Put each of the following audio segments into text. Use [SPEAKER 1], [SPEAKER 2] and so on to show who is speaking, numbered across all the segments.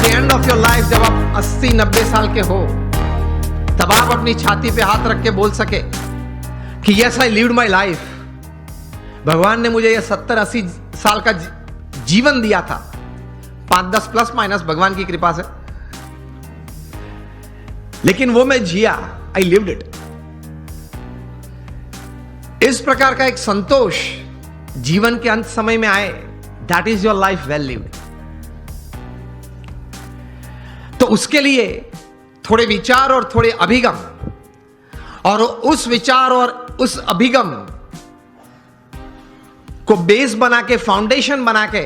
[SPEAKER 1] The end of your life, जब आप 80-90 साल के हो, तब आप अपनी छाती पे हाथ रख के बोल सके कि yes I lived my life. भगवान ने मुझे ये 70-80 साल का जीवन दिया था, 5-10 प्लस माइनस भगवान की कृपा से, लेकिन वो मैं जिया, आई लिव्ड इट। इस प्रकार का एक संतोष जीवन के अंत समय में आए, that is your life well lived. तो उसके लिए थोड़े विचार और थोड़े अभिगम, और उस विचार और उस अभिगम को बेस बना के, फाउंडेशन बना के,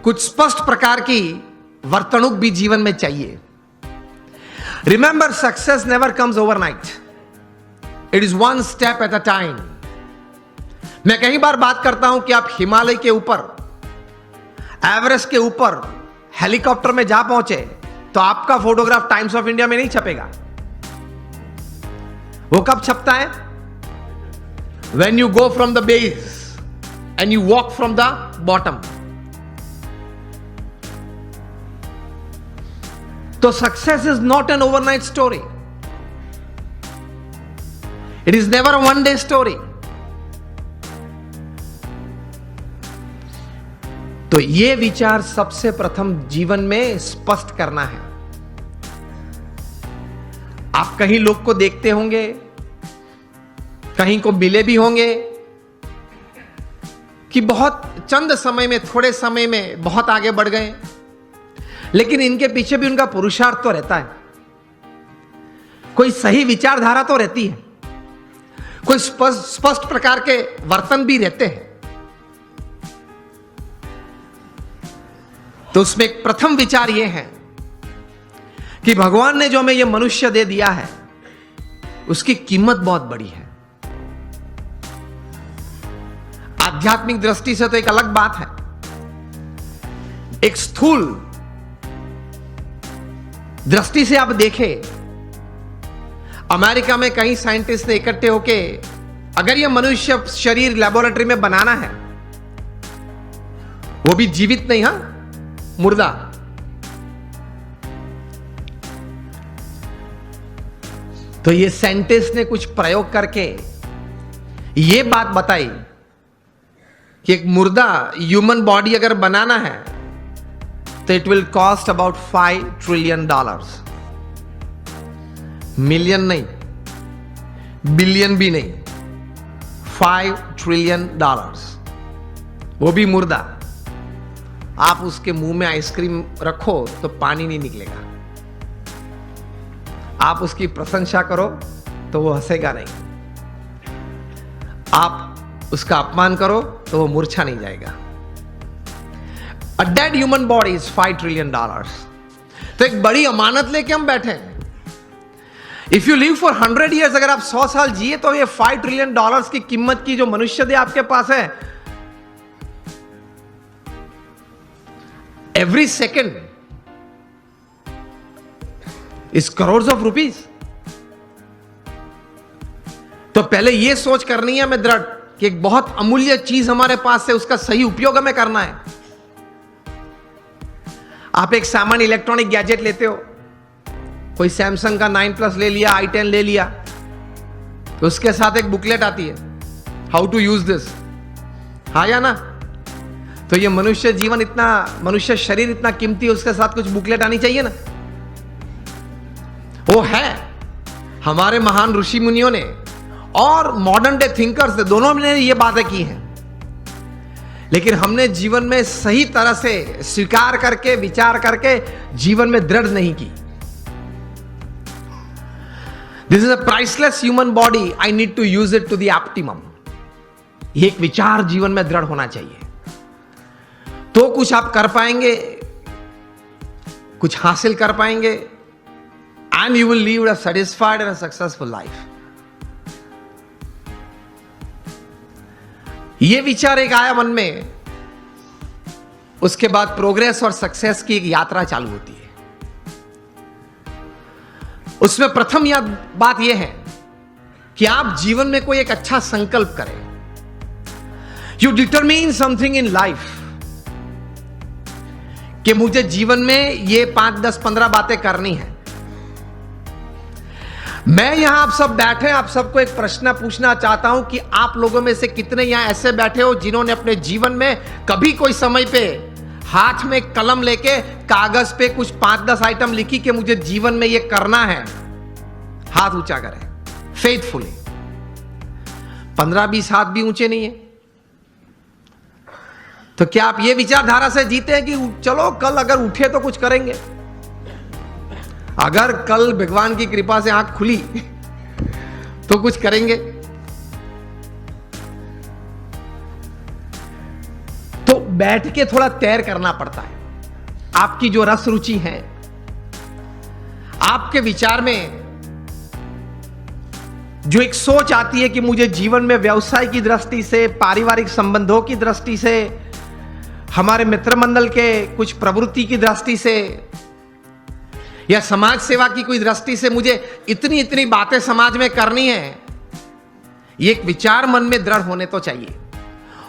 [SPEAKER 1] कुछ स्पष्ट प्रकार की वर्तणुक भी जीवन में चाहिए। Remember, success never comes overnight, it is one step at a time. मैं कई बार बात करता हूं कि आप हिमालय के ऊपर, एवरेस्ट के ऊपर हेलीकॉप्टर में जा पहुंचे तो आपका फोटोग्राफ टाइम्स ऑफ इंडिया में नहीं छपेगा। वो कब छपता है? When you go from the base and you walk from the bottom. So success is not an overnight story. It is never a one day story. तो ये विचार सबसे प्रथम जीवन में स्पष्ट करना है। आप कहीं लोग को देखते होंगे, कहीं को मिले भी होंगे कि बहुत चंद समय में, थोड़े समय में बहुत आगे बढ़ गए, लेकिन इनके पीछे भी उनका पुरुषार्थ तो रहता है। कोई सही विचारधारा तो रहती है, कोई स्पष्ट प्रकार के वर्तन भी रहते हैं। तो उसमें एक प्रथम विचार यह है कि भगवान ने जो हमें यह मनुष्य दे दिया है, उसकी कीमत बहुत बड़ी है। आध्यात्मिक दृष्टि से तो एक अलग बात है। एक स्थूल दृष्टि से आप देखें, अमेरिका में कई साइंटिस्ट ने इकट्ठे होके, अगर यह मनुष्य शरीर लेबोरेटरी में बनाना है, वो भी जीवित नहीं, हां, मुर्दा, तो ये साइंटिस्ट ने कुछ प्रयोग करके ये बात बताई कि एक मुर्दा ह्यूमन बॉडी अगर बनाना है तो it will cost about $5 trillion. Million नहीं, बिलियन भी नहीं, $5 ट्रिलियन, वो भी मुर्दा। आप उसके मुंह में आइसक्रीम रखो तो पानी नहीं निकलेगा, आप उसकी प्रशंसा करो तो वो हंसेगा नहीं, आप उसका अपमान करो तो वो मूर्छा नहीं जाएगा। A dead human body is $5 trillion. तो एक बड़ी अमानत लेके हम बैठे हैं। If you live for 100 years, अगर आप 100 साल जिए तो ये $5 ट्रिलियन की कीमत की जो मनुष्य दे आपके पास है, every second is crores of rupees। तो पहले ये सोच करनी है हमें दृढ़ कि एक बहुत अमूल्य चीज हमारे पास है, उसका सही उपयोग हमें करना है। आप एक सामान्य इलेक्ट्रॉनिक गैजेट लेते हो, कोई सैमसंग का 9+ ले लिया, i10 ले लिया, तो उसके साथ एक बुकलेट आती है, हाउ टू यूज दिस, हाँ या ना? तो ये मनुष्य जीवन इतना, मनुष्य शरीर इतना कीमती है, उसके साथ कुछ बुकलेट आनी चाहिए ना। वो है, हमारे महान ऋषि मुनियों ने और मॉडर्न डे थिंकर्स ने, दोनों ने ये बातें की हैं, लेकिन हमने जीवन में सही तरह से स्वीकार करके, विचार करके जीवन में दृढ़ नहीं की। This is a priceless human body, I need to use it to the optimum. ये एक विचार जीवन में दृढ़ होना चाहिए, तो कुछ आप कर पाएंगे, कुछ हासिल कर पाएंगे, and you will leave a satisfied and successful life. ये विचार एक आया मन में, उसके बाद प्रोग्रेस और सक्सेस की एक यात्रा चालू होती है। उसमें प्रथम बात यह है कि आप जीवन में कोई एक अच्छा संकल्प करें। You determine something in life कि मुझे जीवन में ये 5, 10, 15 बातें करनी है। मैं यहां आप सब बैठे, आप सबको एक प्रश्न पूछना चाहता हूं कि आप लोगों में से कितने यहां ऐसे बैठे हो जिन्होंने अपने जीवन में कभी कोई समय पे हाथ में कलम लेके कागज पे कुछ 5-10 आइटम लिखी कि मुझे जीवन में ये करना है? हाथ ऊंचा करें फेथफुली। 15-20 हाथ भी ऊंचे नहीं है। तो क्या आप ये विचारधारा से जीते हैं कि चलो कल अगर उठे तो कुछ करेंगे? अगर कल भगवान की कृपा से आंख खुली तो कुछ करेंगे? तो बैठ के थोड़ा तैर करना पड़ता है। आपकी जो रस रुचि है, आपके विचार में जो एक सोच आती है कि मुझे जीवन में व्यवसाय की दृष्टि से, पारिवारिक संबंधों की दृष्टि से, हमारे मित्र मंडल के कुछ प्रवृत्ति की दृष्टि से या समाज सेवा की कोई दृष्टि से मुझे इतनी इतनी बातें समाज में करनी है, ये एक विचार मन में दृढ़ होने तो चाहिए।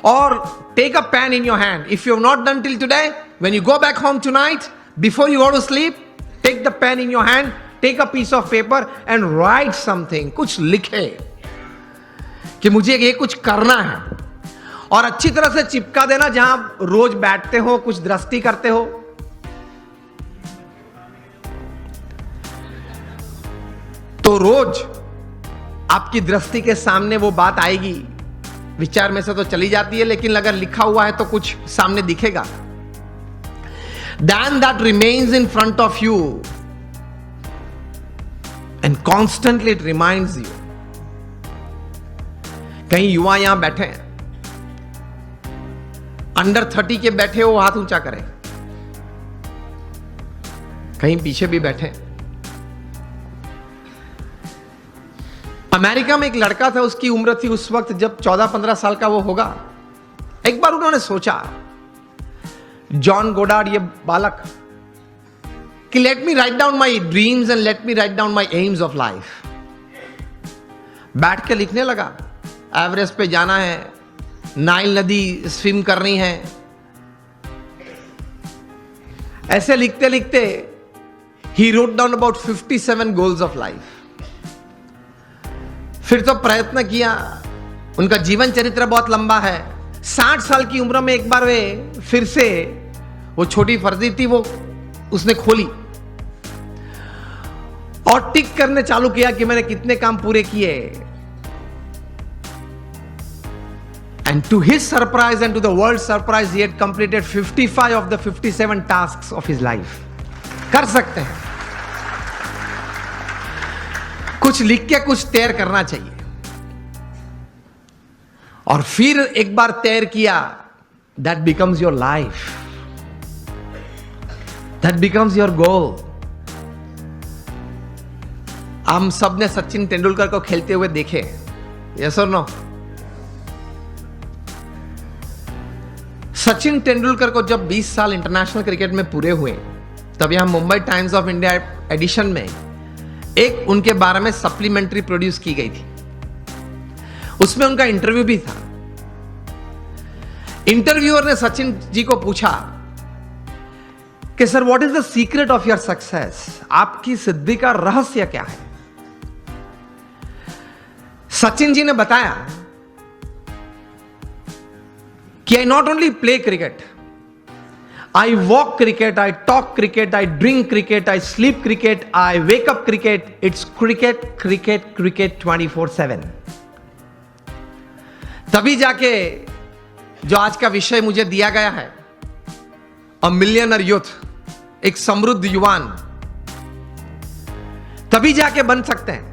[SPEAKER 1] और take a pen in your hand. If you have not done till today, when you go back home tonight, before you go to sleep, take the pen in your hand, take a piece of paper and write something. कुछ लिखे कि मुझे ये कुछ करना है, और अच्छी तरह से चिपका देना जहां रोज बैठते हो, कुछ दृष्टि करते हो। तो रोज आपकी दृष्टि के सामने वो बात आएगी। विचार में से तो चली जाती है, लेकिन अगर लिखा हुआ है तो कुछ सामने दिखेगा। Then that remains in front of you and constantly it reminds you. कहीं युवा यहां बैठे हैं, अंडर 30 के बैठे हो, हाथ ऊंचा करें। कहीं पीछे भी बैठे। अमेरिका में एक लड़का था, उसकी उम्र थी उस वक्त जब 14-15 साल का वो होगा। एक बार उन्होंने सोचा, जॉन गोडार्ड ये बालक, कि let me write down my dreams and let me write down my AIIMS of life. बैठ के लिखने लगा। एवरेस्ट पे जाना है, नाइल नदी स्विम करनी है। ऐसे लिखते लिखते he wrote down about 57 goals of life. फिर तो प्रयत्न किया। उनका जीवन चरित्र बहुत लंबा है। 60 साल की उम्र में एक बार वे फिर से, वो छोटी फर्जी थी, वो उसने खोली और टिक करने चालू किया कि मैंने कितने काम पूरे किए। And to his surprise and to the world's surprise, he had completed 55 of the 57 tasks of his life. कर सकते हैं। कुछ लिख के कुछ तैर करना चाहिए। और फिर एक बार तैर किया, that becomes your life. That becomes your goal. हम सब ने सचिन तेंदुलकर को खेलते हुए देखे, yes or no? Sachin Tendulkar को जब 20 साल इंटरनेशनल क्रिकेट में पूरे हुए, तब यहां Mumbai Times of India edition में एक उनके बारे में सप्लीमेंट्री प्रोड्यूस की गई थी। उसमें उनका इंटरव्यू भी था। इंटरव्यूअर ने सचिन जी को पूछा कि sir, what is the secret of your success? आपकी सिद्धि का रहस्य क्या है? सचिन जी ने बताया कि I not only play cricket, I walk cricket, I talk cricket, I drink cricket, I sleep cricket, I wake up cricket. It's cricket, cricket, cricket 24/7. तभी जाके जो आज का विषय मुझे दिया गया है, अ मिलियनर यूथ, एक समृद्ध युवान, तभी जाके बन सकते हैं।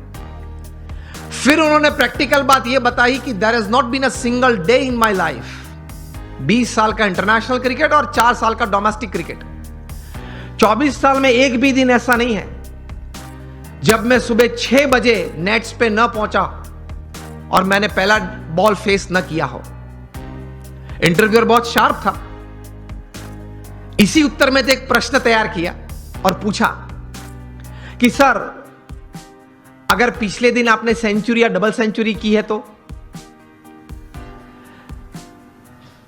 [SPEAKER 1] फिर उन्होंने प्रैक्टिकल बात यह बताई कि there has not been a single day in my life. 20 साल का इंटरनेशनल क्रिकेट और 4 साल का डोमेस्टिक क्रिकेट, 24 साल में एक भी दिन ऐसा नहीं है जब मैं सुबह 6 बजे नेट्स पे न पहुंचा और मैंने पहला बॉल फेस न किया हो। इंटरव्यूअर बहुत शार्प था। इसी उत्तर में से एक प्रश्न तैयार किया और पूछा कि सर, अगर पिछले दिन आपने सेंचुरी या डबल सेंचुरी की है तो?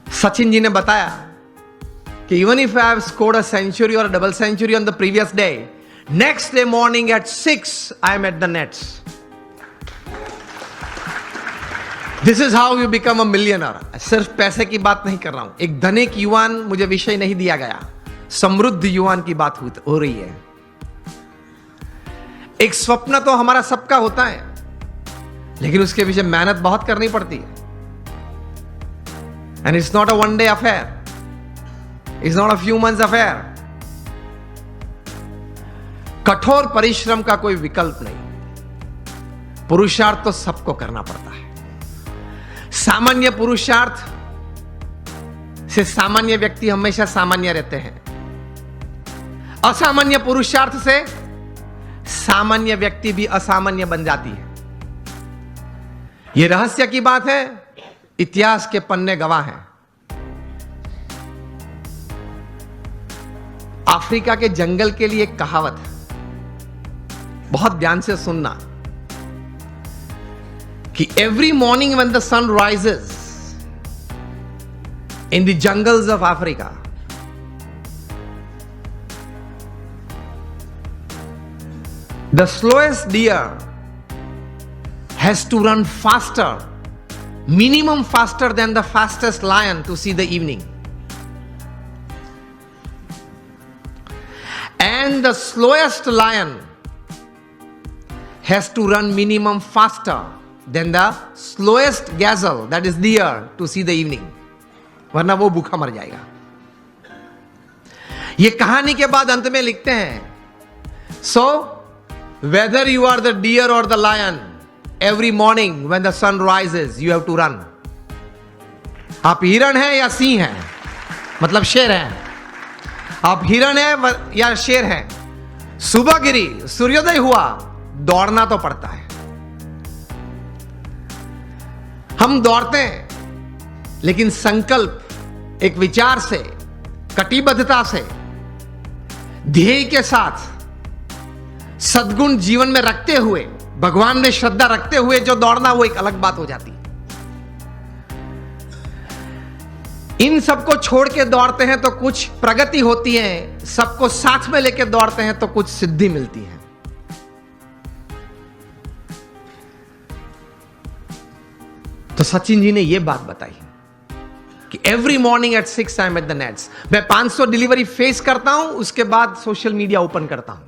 [SPEAKER 1] सचिन जी ने बताया कि even if I have scored a century or a double century on the previous day, next day morning at 6 I am at the nets. This is how you become a millionaire. सिर्फ पैसे की बात नहीं कर रहा हूं. एक धनिक युवान मुझे विषय नहीं दिया गया, समृद्ध युवान की बात हो रही है. एक स्वप्न तो हमारा सबका होता है, लेकिन उसके पीछे मेहनत बहुत करनी पड़ती है. And it's not a one day affair, it's not a few months affair. कठोर परिश्रम का कोई विकल्प नहीं. पुरुषार्थ तो सबको करना पड़ता है. सामान्य पुरुषार्थ से सामान्य व्यक्ति हमेशा सामान्य रहते हैं. असामान्य पुरुषार्थ से सामान्य व्यक्ति भी असामान्य बन जाती है. यह रहस्य की बात है, इतिहास के पन्ने गवाह हैं. अफ्रीका के जंगल के लिए एक कहावत है, बहुत ध्यान से सुनना, कि every morning when the sun rises in the jungles of Africa, the slowest deer has to run faster, minimum faster than the fastest lion to see the evening. And the slowest lion has to run minimum faster than the slowest gazelle, that is deer, to see the evening. वरना वो भूखा मर जाएगा. ये कहानी के बाद अंत में लिखते हैं, so whether you are the deer or the lion, every morning when the sun rises you have to run. आप हिरण हैं या सिंह हैं, मतलब शेर हैं. आप हिरण हैं या शेर हैं, सुबह गिरी, सूर्योदय हुआ, दौड़ना तो पड़ता है. हम दौड़ते हैं, लेकिन संकल्प एक विचार से, कटिबद्धता से, ध्येय के साथ, सद्गुण जीवन में रखते हुए, भगवान में श्रद्धा रखते हुए जो दौड़ना, वो एक अलग बात हो जाती है. इन सबको छोड़ के दौड़ते हैं तो कुछ प्रगति होती है, सबको साथ में लेके दौड़ते हैं तो कुछ सिद्धि मिलती है. तो सचिन जी ने यह बात बताई कि every morning at 6 I am at the nets. मैं 500 डिलीवरी फेस करता हूं, उसके बाद सोशल मीडिया ओपन करता हूं.